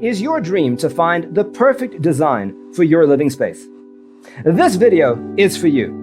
is your dream to find the perfect design for your living space? This video is for you.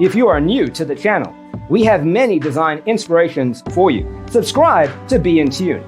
If you are new to the channel, we have many design inspirations for you. Subscribe to be in tune.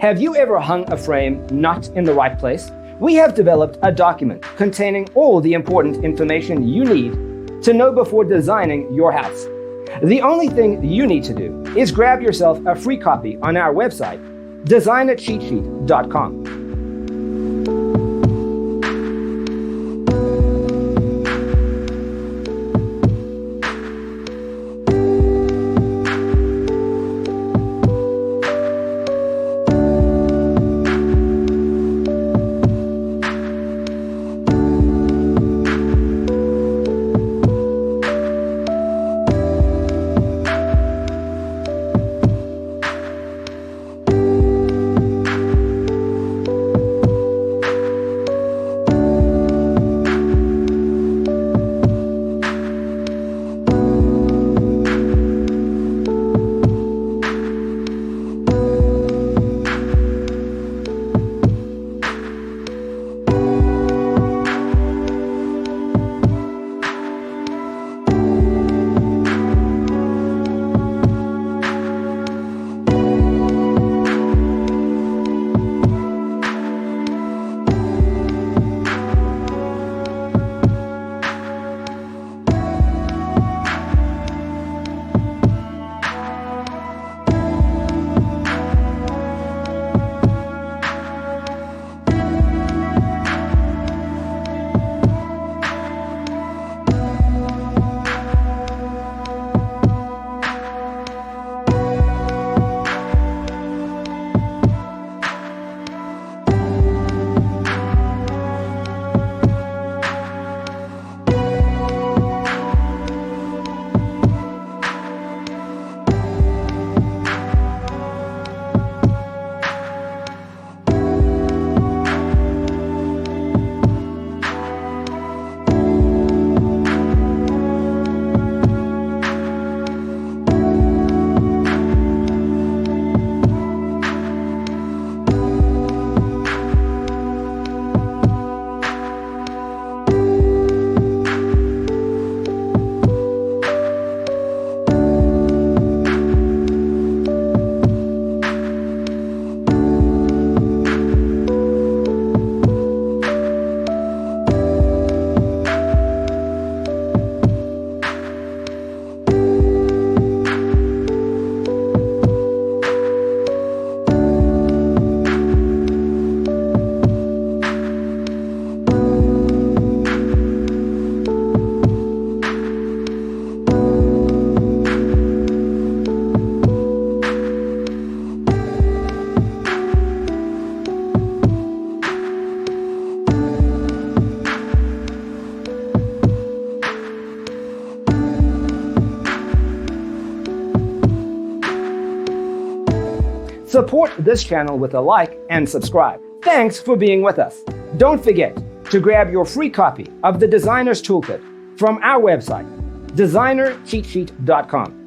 Have you ever hung a frame not in the right place? We have developed a document containing all the important information you need to know before designing your house. The only thing you need to do is grab yourself a free copy on our website, designercheatsheet.com. Support this channel with a like and subscribe. Thanks for being with us. Don't forget to grab your free copy of the Designer's Toolkit from our website, designercheatsheet.com.